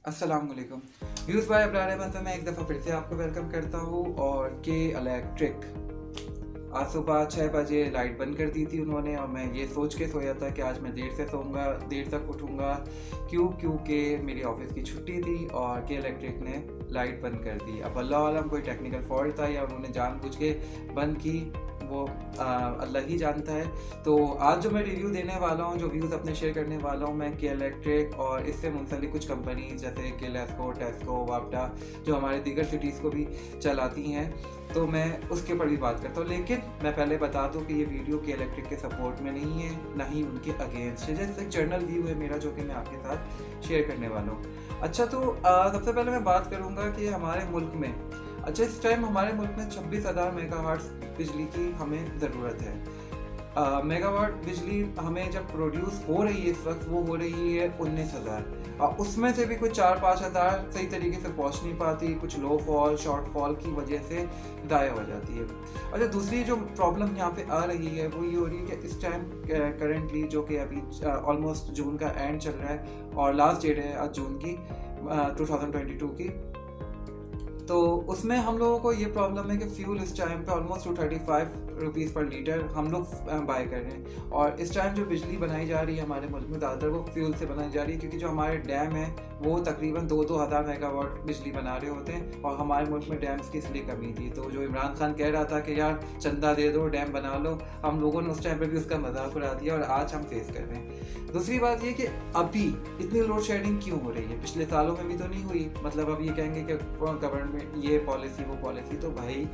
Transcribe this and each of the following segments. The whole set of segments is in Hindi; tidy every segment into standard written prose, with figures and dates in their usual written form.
अस्सलाम वालेकुम। व्यूज़ बाय अब्रार अहमद में मैं एक दफ़ा फिर से आपको वेलकम करता हूँ। और के इलेक्ट्रिक आज सुबह 6 बजे लाइट बंद कर दी थी उन्होंने, और मैं ये सोच के सोया था कि आज मैं देर से सोऊंगा, देर तक उठूंगा। क्योंकि मेरी ऑफिस की छुट्टी थी और के इलेक्ट्रिक ने लाइट बंद कर दी। अब अल्लाह आलम कोई टेक्निकल फॉल्ट था या उन्होंने जानबूझ के बंद की, वो अल्लाह ही जानता है। तो आज जो मैं रिव्यू देने वाला हूँ, जो व्यूज़ अपने शेयर करने वाला हूँ, मैं के इलेक्ट्रिक और इससे मुंसलिक कुछ कंपनीज जैसे के लेस्को, टेस्को, वापडा जो हमारे दीगर सिटीज़ को भी चलाती हैं, तो मैं उसके ऊपर भी बात करता हूँ। लेकिन मैं पहले बता दूँ कि ये वीडियो के इलेक्ट्रिक के सपोर्ट में नहीं है, ना ही उनके अगेंस्ट है। जैसे एक जर्नल व्यू है मेरा जो कि मैं आपके साथ शेयर करने वाला हूँ। अच्छा, तो सबसे पहले मैं बात करूँगा कि हमारे मुल्क में, अच्छा इस टाइम हमारे मुल्क में 26,000 मेगावाट बिजली की हमें ज़रूरत है। मेगावाट बिजली हमें जब प्रोड्यूस हो रही है इस वक्त, वो हो रही है 19,000, और उसमें से भी कुछ 4-5 हज़ार सही तरीके से पहुंच नहीं पाती, कुछ लो फॉल, शॉर्ट फॉल की वजह से ज़ाया हो जाती है। अच्छा, दूसरी जो प्रॉब्लम यहाँ पे आ रही है वो ये हो रही है कि इस टाइम करेंटली, जो कि अभी ऑलमोस्ट जून का एंड चल रहा है और लास्ट डेट है आज जून की 2022 की, तो उसमें हम लोगों को ये प्रॉब्लम है कि फ्यूल इस टाइम पे ऑलमोस्ट 235 रुपीज़ पर लीटर हम लोग बाय कर रहे हैं। और इस टाइम जो बिजली बनाई जा रही है हमारे मुल्क में, ज़्यादातर वो फ्यूल से बनाई जा रही है, क्योंकि जो हमारे डैम है वो तकरीबन 2-2 हज़ार मेगावाट बिजली बना रहे होते हैं, और हमारे मुल्क में डैम्स की इसलिए कमी थी। तो जो इमरान खान कह रहा था कि यार चंदा दे दो, डैम बना लो, हम लोगों ने उस टाइम पर भी उसका मजाक उड़ा दिया और आज हम फेस कर रहे हैं। दूसरी बात ये कि अभी इतनी लोड शेडिंग क्यों हो रही है, पिछले सालों में भी तो नहीं हुई। मतलब अब ये कहेंगे कि गवर्नमेंट ये पॉलिसी वो पॉलिसी, तो भाई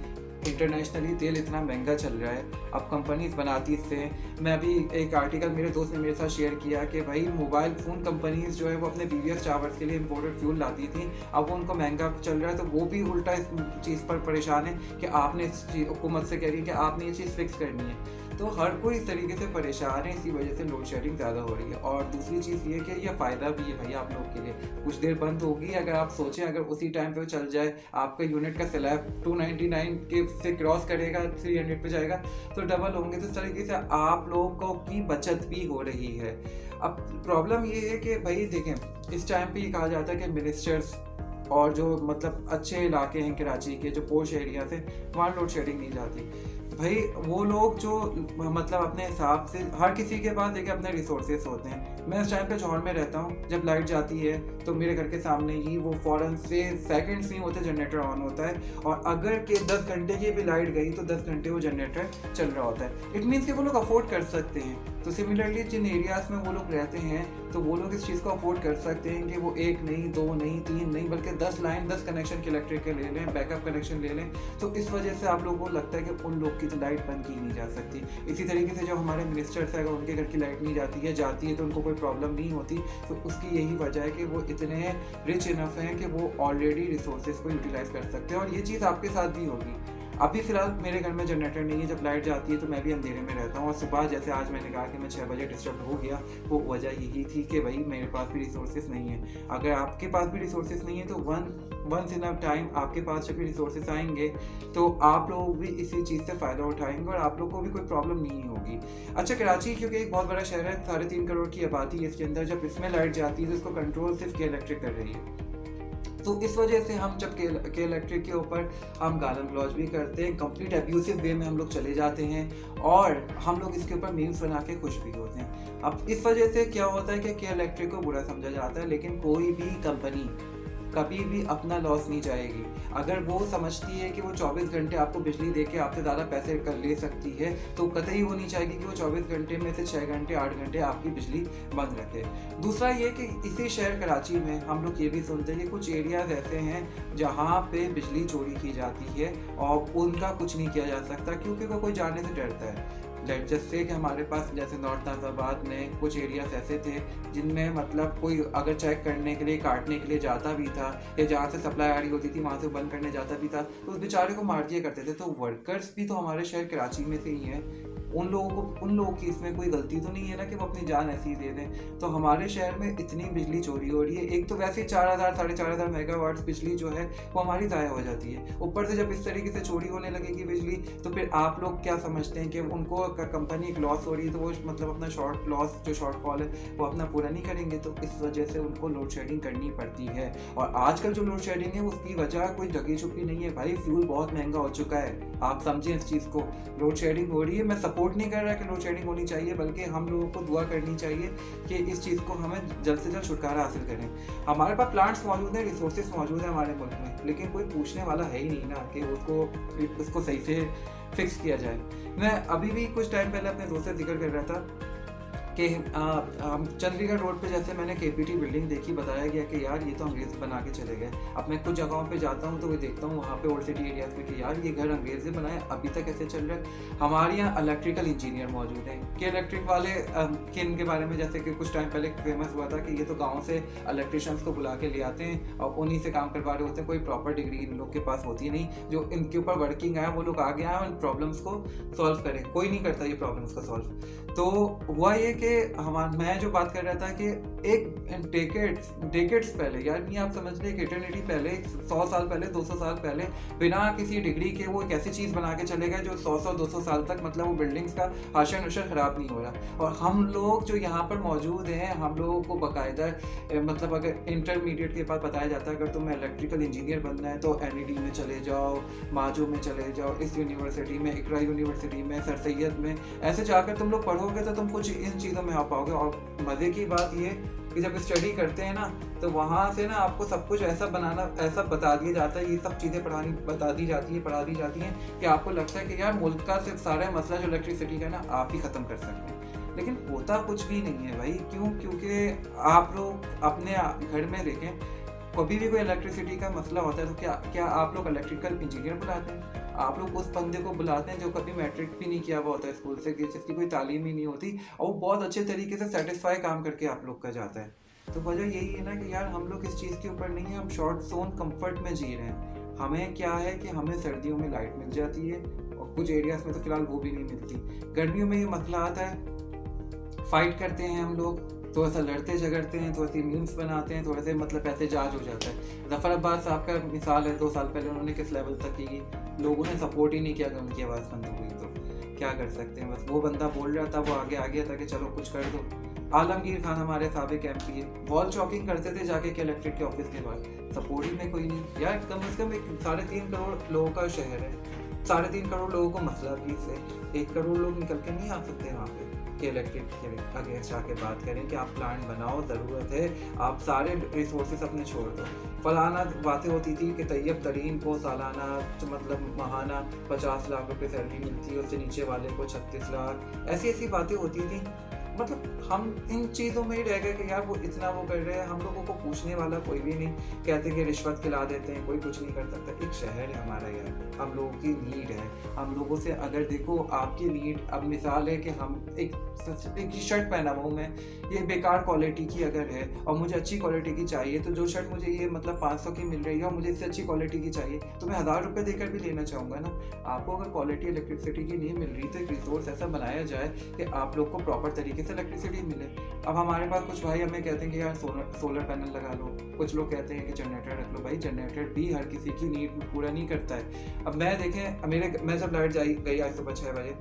इंटरनेशनली तेल इतना महंगा चल रहा है, अब कंपनीज बनाती इससे। मैं अभी एक आर्टिकल मेरे दोस्त ने मेरे साथ शेयर किया कि भाई मोबाइल फ़ोन कंपनीज जो है वो अपने पीवीएस टावर्स के लिए इंपोर्टेड फ्यूल लाती थी, अब वो उनको महंगा चल रहा है, तो वो भी उल्टा इस चीज़ पर परेशान है कि आपने इस चीज़ हुकूमत से कह रही है कि आपने ये चीज़ फिक्स करनी है। तो हर कोई इस तरीके से परेशान है, इसी वजह से लोड शेडिंग ज़्यादा हो रही है। और दूसरी चीज़ ये कि ये फ़ायदा भी है भाई आप लोग के लिए, कुछ देर बंद होगी, अगर आप सोचें अगर उसी टाइम पे वो चल जाए, आपका यूनिट का स्लैब 299 के से क्रॉस करेगा, 300 पे जाएगा, तो डबल होंगे। तो इस तरीके से आप लोगों की बचत भी हो रही है। अब प्रॉब्लम ये है कि भाई देखें, इस टाइम पे ये कहा जाता है कि मिनिस्टर्स और जो मतलब अच्छे इलाके हैं कराची के, जो पोश एरिया से, वहाँ लोड शेडिंग नहीं जाती। भाई वो लोग जो मतलब अपने हिसाब से, हर किसी के पास देखिए अपने रिसोर्सेज होते हैं। मैं इस टाइम पे जौहर में रहता हूँ, जब लाइट जाती है तो मेरे घर के सामने ही वो फ़ौरन से सेकंड्स नहीं होते जनरेटर ऑन होता है, और अगर के 10 घंटे की भी लाइट गई तो 10 घंटे वो जनरेटर चल रहा होता है। इट मीन्स कि वो लोग अफोर्ड कर सकते हैं। तो सिमिलरली जिन एरियाज़ में वो लोग रहते हैं, तो वो लोग इस चीज़ को अफोर्ड कर सकते हैं कि वो 1 नहीं, 2 नहीं, 3 नहीं, बल्कि 10 लाइन, 10 कनेक्शन के इलेक्ट्रिक के ले लें, बैकअप कनेक्शन ले लें। तो इस वजह से आप लोगों को लगता है कि उन लोग की तो लाइट बंद की नहीं जा सकती। इसी तरीके से जो हमारे मिनिस्टर्स हैं, अगर उनके घर की लाइट नहीं जाती है, जाती है तो उनको कोई प्रॉब्लम नहीं होती। तो उसकी यही वजह है कि वो इतने रिच इनफ हैं कि वो ऑलरेडी रिसोर्सेज को यूटिलाइज कर सकते हैं। और ये चीज़ आपके साथ भी होगी। अभी फ़िलहाल मेरे घर में जनरेटर नहीं है, जब लाइट जाती है तो मैं भी अंधेरे में रहता हूँ। और सुबह जैसे आज मैंने कहा कि मैं 6 बजे डिस्टर्ब हो गया, वो वजह यही थी कि भाई मेरे पास भी रिसोर्सेज नहीं है। अगर आपके पास भी रिसोर्सेज नहीं है तो वंस इन अ टाइम आपके पास जब भी रिसोर्सेज आएंगे तो आप लोग भी इसी चीज़ से फ़ायदा उठाएंगे और आप लोग को भी कोई प्रॉब्लम नहीं होगी। अच्छा, कराची क्योंकि एक बहुत बड़ा शहर है, 3.5 करोड़ की आबादी है इसके अंदर, जब इसमें लाइट जाती है तो इसको कंट्रोल सिर्फ के इलेक्ट्रिक कर रही है। तो इस वजह से हम जब के इलेक्ट्रिक के ऊपर हम गालम ग्लॉज भी करते हैं, कंप्लीट अब्यूसिव वे में हम लोग चले जाते हैं, और हम लोग इसके ऊपर मीम्स बना के खुश भी होते हैं। अब इस वजह से क्या होता है कि के इलेक्ट्रिक को बुरा समझा जाता है, लेकिन कोई भी कंपनी कभी भी अपना लॉस नहीं जाएगी। अगर वो समझती है कि वो 24 घंटे आपको बिजली दे के आपसे ज़्यादा पैसे कर ले सकती है, तो कतई वो नहीं चाहेगी कि वो 24 घंटे में से 6 घंटे 8 घंटे आपकी बिजली बंद रखे। दूसरा ये कि इसी शहर कराची में हम लोग ये भी सुनते हैं कि कुछ एरियाज़ ऐसे हैं जहाँ पे बिजली चोरी की जाती है और उनका कुछ नहीं किया जा सकता, क्योंकि वो कोई जाने से डरता है। जैसे कि हमारे पास जैसे नॉर्थ नाज़ाबाद में कुछ एरियाज ऐसे थे जिनमें मतलब कोई अगर चेक करने के लिए, काटने के लिए जाता भी था, या जहाँ से सप्लाई आ रही होती थी वहाँ से बंद करने जाता भी था, तो उस बेचारे को मार दिया करते थे। तो वर्कर्स भी तो हमारे शहर कराची में से ही हैं, उन लोगों की इसमें कोई गलती तो नहीं है ना कि वो अपनी जान ऐसी ही दे दें। तो हमारे शहर में इतनी बिजली चोरी हो रही है, एक तो वैसे ही 4000 4500 मेगावाट बिजली जो है वो हमारी ज़ाया हो जाती है, ऊपर से जब इस तरीके से चोरी होने लगेगी बिजली तो फिर आप लोग क्या समझते हैं कि उनको कंपनी एक लॉस हो रही है तो वो मतलब अपना शॉर्टफॉल है वो अपना पूरा नहीं करेंगे, तो इस वजह से उनको लोड शेडिंग करनी पड़ती है। और आजकल जो लोड शेडिंग है उसकी वजह कोई ढकी छुपी नहीं है भाई, फ्यूल बहुत महंगा हो चुका है, आप समझें इस चीज़ को। लोड शेडिंग हो रही है, मैं सपोर्ट नहीं कर रहा कि लोड शेडिंग होनी चाहिए, बल्कि हम लोगों को दुआ करनी चाहिए कि इस चीज़ को हमें जल्द से जल्द छुटकारा हासिल करें। हमारे पास प्लांट्स मौजूद हैं, रिसोर्सेज मौजूद हैं हमारे मुल्क में, लेकिन कोई पूछने वाला है ही नहीं ना कि उसको सही से फिक्स किया जाए। मैं अभी भी कुछ टाइम पहले अपने दोस्त से जिक्र कर रहा था कि चंडीगढ़ रोड पे जैसे मैंने केपीटी बिल्डिंग देखी, बताया गया कि यार ये तो अंग्रेज बना के चले गए। अब मैं कुछ जगहों पे जाता हूँ तो वो देखता हूँ वहाँ पे ओल्ड सिटी एरियाज में कि यार ये घर अंग्रेज ने बनाए, अभी तक ऐसे चल रहा है। हमारे यहाँ इलेक्ट्रिकल इंजीनियर मौजूद हैं कि इलेक्ट्रिक वाले कि इनके बारे में जैसे कि कुछ टाइम पहले फेमस हुआ था कि ये तो गाँव से इलेक्ट्रिशियंस को बुला के ले आते हैं और उन्हीं से काम करवा रहे होते हैं, कोई प्रॉपर डिग्री इन लोग के पास होती नहीं, जो इनके ऊपर वर्किंग आया वो लोग आगे आए और इन प्रॉब्लम्स को सॉल्व करें, कोई नहीं करता ये प्रॉब्लम्स को सॉल्व। तो हुआ ये कि मैं जो बात कर रहा था कि एक डेकेड्स पहले, यानी आप समझ लें एक इटर्निटी पहले, 100 साल पहले, 200 साल पहले, बिना किसी डिग्री के वो एक ऐसी चीज़ बना के चले गए जो 100-200 साल तक मतलब वो बिल्डिंग्स का हाशर नशर ख़राब नहीं हो रहा। और हम लोग जो यहाँ पर मौजूद हैं, हम लोगों को बाकायदा मतलब अगर इंटरमीडिएट के बाद बताया जाता है अगर तुम्हें इलेक्ट्रिकल इंजीनियर बनना है तो NED में चले जाओ, माजो में चले जाओ, इस यूनिवर्सिटी में, इकरा यूनिवर्सिटी में, सर सैयद में, ऐसे जाकर तुम लोग पढ़ोगे तो तुम कुछ इन चीज़ों में आ पाओगे। और मज़े की बात ये कि जब स्टडी करते हैं ना तो वहाँ से ना आपको सब कुछ ऐसा बता दिया जाता है, ये सब चीज़ें पढ़ा दी जाती हैं कि आपको लगता है कि यार मुल्क का सिर्फ सारा मसला जो इलेक्ट्रिसिटी का ना आप ही ख़त्म कर सकते हैं, लेकिन होता कुछ भी नहीं है भाई। क्यों? क्योंकि आप लोग अपने घर में देखें, कभी भी कोई इलेक्ट्रिसिटी का मसला होता है तो क्या आप लोग इलेक्ट्रिकल इंजीनियर बुलाते हैं? आप लोग उस बंदे को बुलाते हैं जो कभी मैट्रिक भी नहीं किया हुआ होता है स्कूल से, जिसकी कोई तालीम ही नहीं होती, और वो बहुत अच्छे तरीके से सेटिस्फाई काम करके आप लोग का जाता है। तो वजह यही है ना कि यार हम लोग इस चीज़ के ऊपर नहीं है, हम शॉर्ट जोन कंफर्ट में जी रहे हैं। हमें क्या है कि हमें सर्दियों में लाइट मिल जाती है और कुछ एरियाज में तो फिलहाल वो भी नहीं मिलती। गर्मियों में ये मसला आता है, फाइट करते हैं हम लोग, थोड़ा सा लड़ते झगड़ते हैं, थोड़ा सी मीम्स बनाते हैं, थोड़े से मतलब एहतजाज हो जाता है। जफ़र अब्बास साहब का मिसाल है, 2 साल पहले उन्होंने किस लेवल तक की, लोगों ने सपोर्ट ही नहीं किया कि उनकी आवाज़ बंद हो गई, तो क्या कर सकते हैं। बस वो बंदा बोल रहा था, वो आगे आ गया था कि चलो कुछ कर दो। आलमगीर खान हमारे साबिक MP है, वॉल चॉकिंग करते थे जाके के इलेक्ट्रिक के ऑफिस के बाद, सपोर्ट ही में कोई नहीं। यार कम से कम एक 3.5 करोड़ लोगों का शहर है, 3.5 करोड़ लोगों को मसला भी इससे, 1 करोड़ लोग निकल के नहीं आ सकते वहाँ पे कि इलेक्ट्रिक के अगेंस्ट आके बात करें कि आप प्लांट बनाओ, ज़रूरत है, आप सारे रिसोर्सेज अपने छोड़ दो। फलाना बातें होती थी कि तैयब तरीन को सालाना मतलब माहाना 50 लाख रुपए सैलरी मिलती है, उससे नीचे वाले को 36 लाख, ऐसी बातें होती थी। मतलब हम इन चीज़ों में ही रह गए कि यार वो इतना वो कर रहे हैं, हम लोगों को पूछने वाला कोई भी नहीं, कहते कि रिश्वत खिला देते हैं, कोई कुछ नहीं कर सकता। एक शहर है हमारा यार, हम लोगों की नीड है, हम लोगों से अगर देखो आपकी नीड, अब मिसाल है कि हम एक शर्ट पहना हुआ हूँ मैं, ये बेकार क्वालिटी की अगर है और मुझे अच्छी क्वालिटी की चाहिए, तो जो शर्ट मुझे ये मतलब 500 की मिल रही है और मुझे इससे अच्छी क्वालिटी की चाहिए तो मैं 1000 रुपये देकर भी लेना चाहूँगा ना। आपको अगर क्वालिटी इलेक्ट्रिसिटी की नहीं मिल रही तो एक रिसोर्स ऐसा बनाया जाए कि आप लोग को प्रॉपर तरीके से इलेक्ट्रिसिटी मिले। अब हमारे पास कुछ भाई हमें कहते हैं कि यार सोलर पैनल लगा लो, कुछ लोग कहते हैं कि जनरेटर रख लो। भाई जनरेटर भी हर किसी की नीड पूरा नहीं करता है। अब मैं देखें, मैं जब लाइट गई आज सुबह 6 बजे,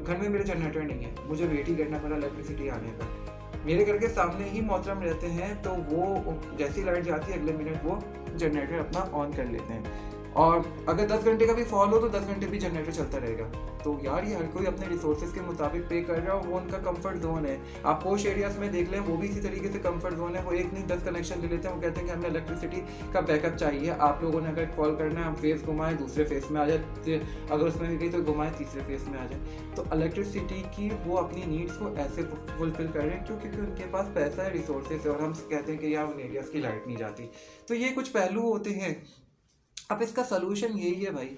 घर में मेरे जनरेटर नहीं है, मुझे वेट ही करना पड़ा इलेक्ट्रिसिटी आने का। मेरे घर के सामने ही मोहतरम रहते हैं, तो वो जैसी लाइट जाती है अगले मिनट वो जनरेटर अपना ऑन कर लेते हैं, और अगर 10 घंटे का भी फॉल हो तो 10 घंटे भी जनरेटर चलता रहेगा। तो यार ये हर कोई अपने रिसोर्सेज के मुताबिक पे कर रहा है और वो उनका कंफर्ट जोन है। आप पोश एरियाज में देख लें, वो भी इसी तरीके से कंफर्ट जोन है, वो एक नहीं 10 कनेक्शन ले लेते हैं, वो कहते हैं कि हमें इलेक्ट्रिसिटी का बैकअप चाहिए, आप लोगों ने अगर कॉल करना है हम फेस घुमाएं, दूसरे फेस में आ जाए, अगर उसमें भी गई तो घुमाएं, तीसरे फेस में आ जाए। तो इलेक्ट्रिसिटी की वो अपनी नीड्स को ऐसे फुलफिल कर रहे हैं क्योंकि उनके पास पैसा है, रिसोर्सेज है, और हम कहते हैं कि यार उन एरियाज की लाइट नहीं जाती। तो ये कुछ पहलू होते हैं। अब इसका सलूशन यही है भाई,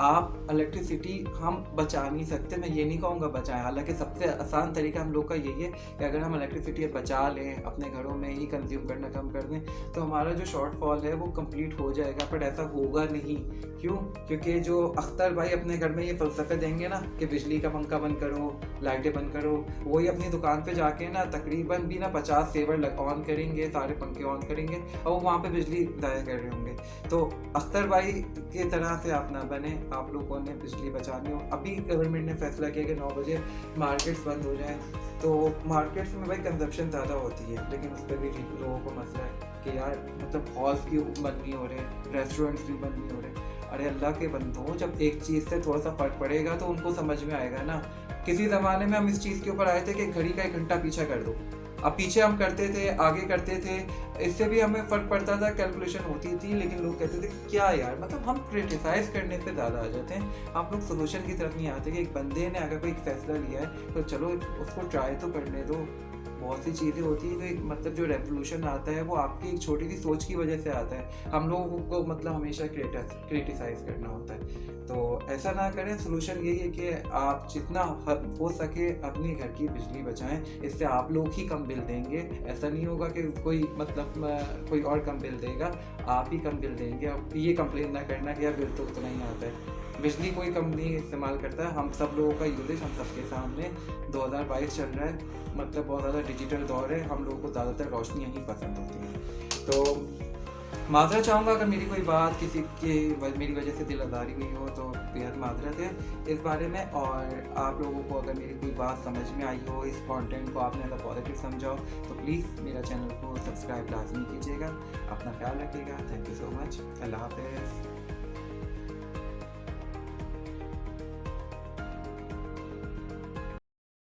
आप इलेक्ट्रिसिटी हम बचा नहीं सकते, मैं ये नहीं कहूँगा बचाएं, हालांकि सबसे आसान तरीका हम लोग का यही है कि अगर हम इलेक्ट्रिसिटी बचा लें, अपने घरों में ही कंज्यूम करना कम कर दें, तो हमारा जो शॉर्टफॉल है वो कंप्लीट हो जाएगा। बट ऐसा होगा नहीं। क्यों? क्योंकि जो अख्तर भाई अपने घर में ये फ़लसफ़े देंगे ना कि बिजली का पंखा बंद करो, लाइटें बंद करो, वही अपनी दुकान पे जाके ना तकरीबन भी ना 50 सेवर ऑन करेंगे, सारे पंखे ऑन करेंगे और वो वहाँ पे बिजली ज़ाया कर रहे होंगे। तो अख्तर भाई की तरह से आप ना बने, आप लोगों ने बिजली बचानी हो। अभी गवर्नमेंट ने फैसला किया कि 9 बजे मार्केट्स बंद हो जाएं, तो मार्केट्स में भाई कंजप्शन ज़्यादा होती है, लेकिन उस पर भी लोगों को मसला है कि यार मतलब हॉल्स क्यों बंद नहीं हो रहे, रेस्टोरेंट्स क्यों बंद नहीं हो रहे। अरे अल्लाह के बंदों, जब एक चीज़ से थोड़ा सा फ़र्क पड़ेगा तो उनको समझ में आएगा ना। किसी ज़माने में हम इस चीज़ के ऊपर आए थे कि घड़ी का 1 घंटा पीछे कर दो, अब पीछे हम करते थे, आगे करते थे, इससे भी हमें फ़र्क पड़ता था, कैलकुलेशन होती थी, लेकिन लोग कहते थे क्या यार, मतलब हम क्रिटिसाइज़ करने पे ज़्यादा आ जाते हैं, आप लोग सोल्यूशन की तरफ नहीं आते कि एक बंदे ने अगर कोई फैसला लिया है तो चलो उसको ट्राई तो करने दो। बहुत सी चीज़ें होती हैं, तो मतलब जो रेवोल्यूशन आता है वो आपकी एक छोटी सी सोच की वजह से आता है। हम लोगों को मतलब हमेशा क्रिटिसाइज़ करना होता है, तो ऐसा ना करें। सोल्यूशन यही है कि आप जितना हो सके अपनी घर की बिजली बचाएं, इससे आप लोग ही कम बिल देंगे। ऐसा नहीं होगा कि कोई मतलब कोई और कम बिल देगा, आप ही कम बिल देंगे। अब ये कंप्लेन ना करना कि यार बिल तो उतना ही आता है। बिजली कोई कम नहीं इस्तेमाल करता है, हम सब लोगों का यूजेज हम सबके सामने। 2022 चल रहा है, मतलब बहुत ज़्यादा डिजिटल दौर है, हम लोगों को ज़्यादातर रोशनी यही पसंद होती है। तो माजरत चाहूँगा अगर मेरी कोई बात किसी की मेरी वजह से दिल आज़ारी हुई हो तो बेहद माजरत है इस बारे में। और आप लोगों को अगर मेरी कोई बात समझ में आई हो, इस कंटेंट को आपने ज़्यादा पॉजिटिव समझा हो, तो प्लीज़ मेरा चैनल को सब्सक्राइब लाजमी कीजिएगा। अपना ख्याल रखिएगा। Thank you so much. अल्लाह हाफ़िज़।